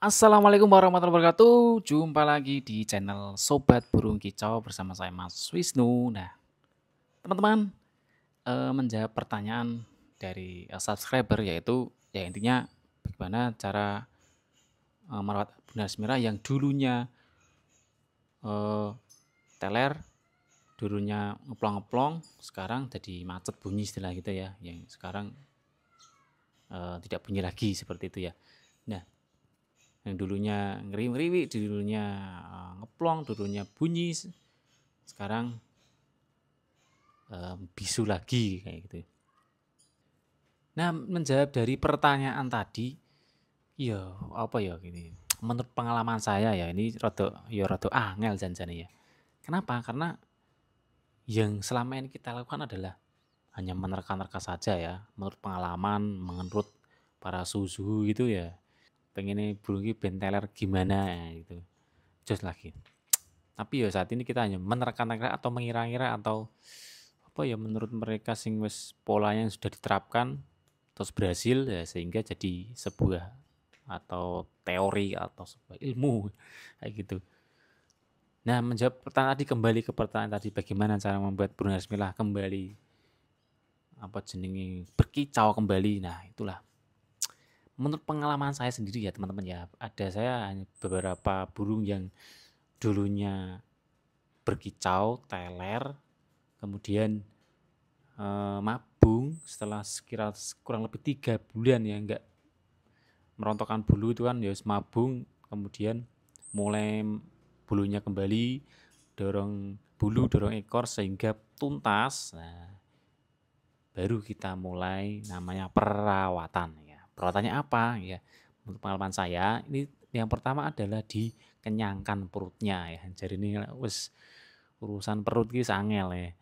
Assalamualaikum warahmatullahi wabarakatuh. Jumpa lagi di channel Sobat Burung Kicau bersama saya Mas Wisnu. Nah, teman-teman, menjawab pertanyaan dari subscriber yaitu ya intinya bagaimana cara merawat Bunda Asmira yang dulunya eh, teler, dulunya ngeplong-ngeplong, sekarang jadi macet bunyi istilah gitu ya, yang sekarang tidak bunyi lagi seperti itu ya. Nah, yang dulunya ngeriwi-ngeriwi, dulunya ngeplong, dulunya bunyi, sekarang bisu lagi kayak gitu. Nah, menjawab dari pertanyaan tadi, ya apa ya gini. Menurut pengalaman saya ya ini rada angel janjane ya. Kenapa? Karena yang selama ini kita lakukan adalah hanya menerka-nerka saja ya. Menurut pengalaman, menurut para suhu gitu ya. Pengennya burung ini benteler gimana ya gitu. Just lagi. Tapi ya saat ini kita hanya menerka-nerka atau mengira-ngira atau apa ya menurut mereka sing wis polanya yang sudah diterapkan terus berhasil ya sehingga jadi sebuah atau teori atau sebuah ilmu kayak gitu. Nah, menjawab pertanyaan tadi kembali ke pertanyaan tadi bagaimana cara membuat burung Hasmillah kembali apa jenenge berkicau kembali. Nah, itulah menurut pengalaman saya sendiri ya teman-teman ya. Ada saya beberapa burung yang dulunya berkicau, teler, kemudian mabung setelah sekira kurang lebih 3 bulan ya enggak merontokkan bulu itu kan ya mabung kemudian mulai bulunya kembali dorong bulu dorong ekor sehingga tuntas. Nah, baru kita mulai namanya perawatan ya. Perawatannya apa ya? Untuk pengalaman saya ini yang pertama adalah dikenyangkan perutnya ya. Jadi ini wis urusan perut ki sangel ya.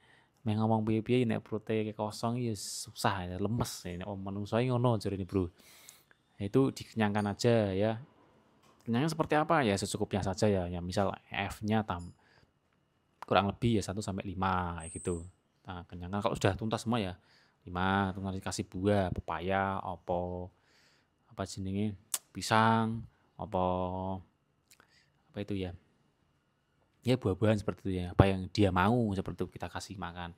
Meh ngomong piye-piye nek perute kosong ya susah ya, lemes ya. Nek manungsa ngono jarine, Bro. Itu dikenyangkan aja ya. Kenyangnya seperti apa ya secukupnya saja ya. Ya misal F-nya kurang lebih ya 1 sampai 5 kayak gitu. Nah, kenyangkan kalau sudah tuntas semua ya 5 terus nanti kasih buah, pepaya, apa jenenge pisang, apa itu ya. Ya buah-buahan seperti itu ya. Apa yang dia mau seperti itu kita kasih makan.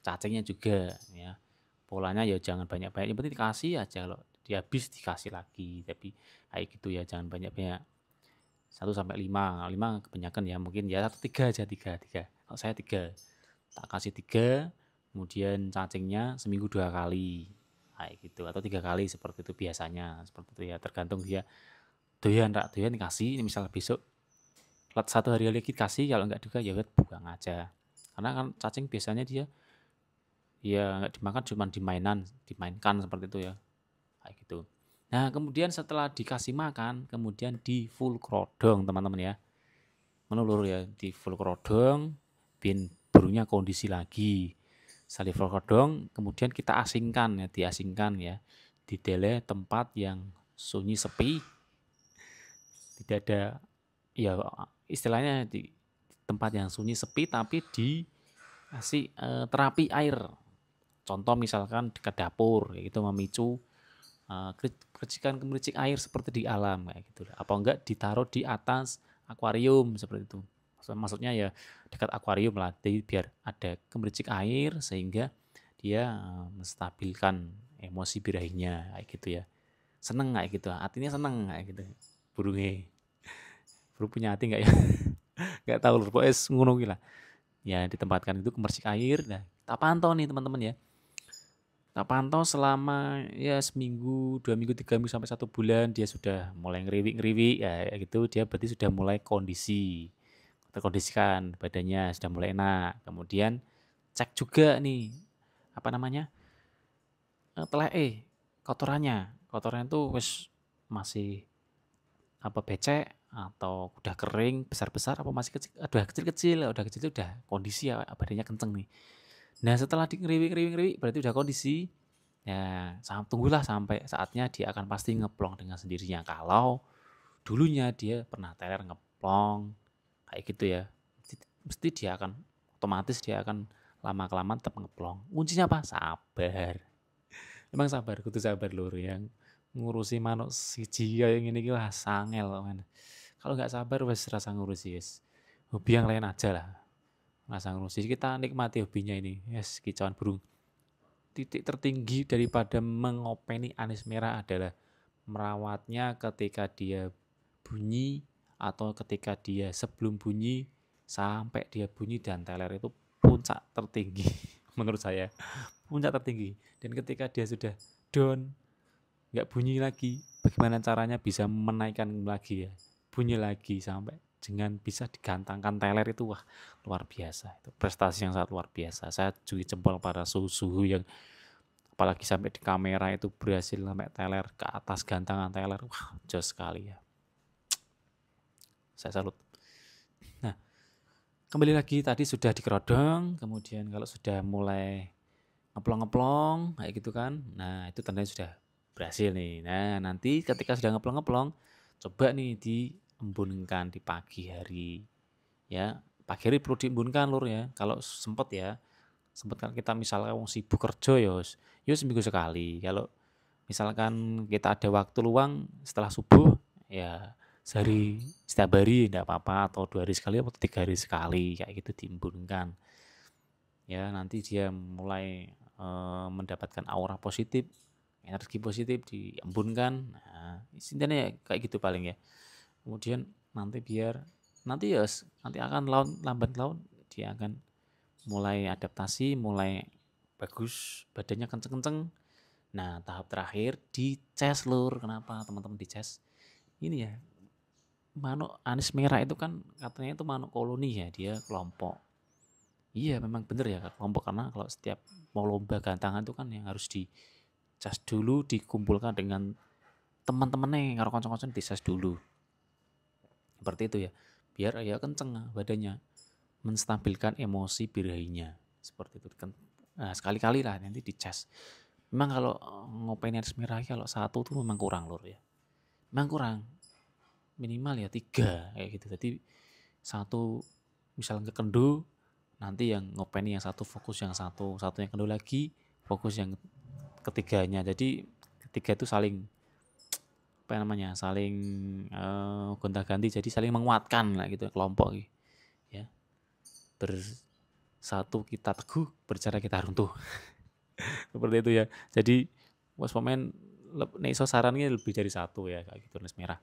Cacingnya juga ya. Polanya ya jangan banyak-banyak, yang penting dikasih aja kalau dia habis dikasih lagi. Tapi kayak gitu ya, jangan banyak-banyak. 1 sampai 5, 5 kebanyakan ya, mungkin ya 1 3 aja, 3 3. Kalau saya 3, tak kasih 3, kemudian cacingnya seminggu 2 kali, kayak gitu atau 3 kali seperti itu biasanya, seperti itu ya tergantung dia doyan rak doyan kasih. Misal besok 1 hari lagi kasih, kalau enggak juga ya buang aja. Karena kan cacing biasanya dia ya nggak dimakan cuma dimainkan seperti itu ya kayak gitu. Nah kemudian setelah dikasih makan kemudian di full krodong teman-teman ya, menulur ya di full krodong bin burungnya kondisi lagi salif full krodong kemudian kita asingkan ya, diasingkan ya di tele tempat yang sunyi sepi, tidak ada ya istilahnya di tempat yang sunyi sepi tapi dikasih terapi air. Contoh misalkan dekat dapur kayak gitu memicu kericikan-kericik air seperti di alam kayak gitu. Apa enggak ditaruh di atas akuarium seperti itu. Maksudnya ya dekat akuarium lah, jadi biar ada gemericik air sehingga dia menstabilkan emosi birahinya kayak gitu ya. Seneng kayak gitu, artinya seneng kayak gitu. Burungnya, burung punya hati enggak ya? Enggak tahu lho, pokoknya ngono lah. Ya ditempatkan itu gemericik air. Nah, kita pantau nih teman-teman ya. Kita pantau selama ya seminggu, 2 minggu, 3 minggu sampai 1 bulan dia sudah mulai ngeriwi-ngeriwi ya gitu, dia berarti sudah mulai terkondisikan badannya sudah mulai enak. Kemudian cek juga nih apa namanya kotorannya, kotorannya tuh wis masih apa becek atau udah kering besar-besar apa masih kecil, udah kecil udah kondisi ya badannya kenceng nih. Nah setelah di ngeriwi berarti udah kondisi. Ya, tunggulah sampai saatnya dia akan pasti ngeplong dengan sendirinya. Kalau dulunya dia pernah teler ngeplong, kayak gitu ya. Mesti dia akan otomatis dia akan lama kelamaan tetap ngeplong. Kuncinya apa? Sabar. Emang sabar, kudu sabar lur yang ngurusi manuk siji kaya ngene iki wah sangel kok men. Kalau nggak sabar wis rasa ngurusi wis. Hobi yang lain aja lah. Rasa ngurusi kita nikmati hobinya ini. Yes, kicauan burung. Titik tertinggi daripada mengopeni anis merah adalah merawatnya ketika dia bunyi atau ketika dia sebelum bunyi sampai dia bunyi dan teler itu puncak tertinggi menurut saya. Puncak tertinggi. Dan ketika dia sudah down, nggak bunyi lagi, bagaimana caranya bisa menaikkan lagi ya, bunyi lagi sampai dengan bisa digantangkan teler itu wah luar biasa, itu prestasi yang sangat luar biasa. Saya juga jempol pada suhu-suhu yang apalagi sampai di kamera itu berhasil sampai teler ke atas gantangan teler, wah jos sekali ya, saya salut. Nah, kembali lagi tadi sudah dikerodong, kemudian kalau sudah mulai ngeplong-ngeplong kayak gitu kan, nah itu tandanya sudah berhasil nih. Nah nanti ketika sudah ngeplong-ngeplong, coba nih diembunkan di pagi hari ya. Pagi hari perlu diembunkan lur ya, kalau sempet ya. Sempet kan kita misalkan wong sibuk kerja ya seminggu sekali. Kalau misalkan kita ada waktu luang setelah subuh ya setiap hari tidak apa-apa, atau 2 hari sekali atau 3 hari sekali kayak gitu diembunkan ya. Nanti dia mulai mendapatkan aura positif, energi positif diembunkan. Nah, intinya ya kayak gitu paling ya. Kemudian nanti akan lambat laun dia akan mulai adaptasi, mulai bagus, badannya kenceng-kenceng. Nah, tahap terakhir dicas lur. Kenapa teman-teman dicas? Ini ya, manuk anis merah itu kan katanya itu manuk koloni ya, dia kelompok. Iya memang bener ya kelompok, karena kalau setiap mau lomba gantangan itu kan yang harus dicas dulu, dikumpulkan dengan teman-temannya karo kanca-kancane dicas dulu. Seperti itu ya. Biar ya kenceng badannya, menstabilkan emosi birahinya. Seperti itu kan. Nah, sekali-kali lah nanti dicas. Memang kalau ngopeni anis merah kalau satu tuh memang kurang lur ya. Memang kurang. Minimal ya 3 kayak gitu. Jadi satu misalnya ke kendo, nanti yang ngopeni yang satu fokus yang satu yang kendo lagi fokus yang ketiganya. Jadi ketiga itu saling apa namanya, saling gonta-ganti, jadi saling menguatkan lah gitu kelompok ya. Bersatu kita teguh, bercara kita runtuh. Seperti itu ya. Jadi was pemain nek iso sarannya lebih dari satu ya kayak gitu anis merah.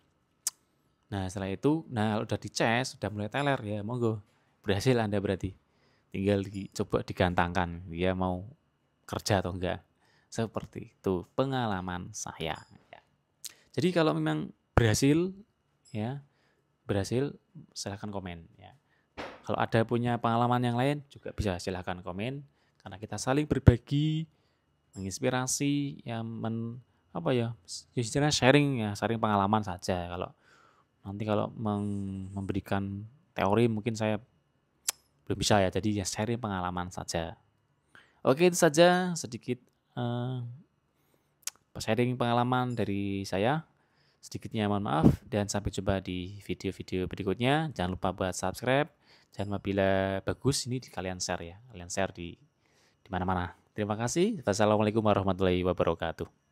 Nah setelah itu, nah udah dicas, sudah mulai teler ya, monggo berhasil Anda berarti. Tinggal coba digantangkan, dia mau kerja atau enggak. Seperti itu pengalaman saya. Ya. Jadi kalau memang berhasil, ya berhasil, silahkan komen. Ya. Kalau ada punya pengalaman yang lain juga bisa silahkan komen, karena kita saling berbagi, menginspirasi, ya apa ya, istilahnya sharing ya, sharing pengalaman saja. Kalau nanti kalau memberikan teori mungkin saya belum bisa ya, jadi ya sharing pengalaman saja. Oke, itu saja sedikit sharing pengalaman dari saya. Sedikitnya mohon maaf, dan sampai jumpa di video-video berikutnya. Jangan lupa buat subscribe, dan apabila bagus ini kalian share ya, kalian share di mana-mana. Terima kasih. Wassalamualaikum warahmatullahi wabarakatuh.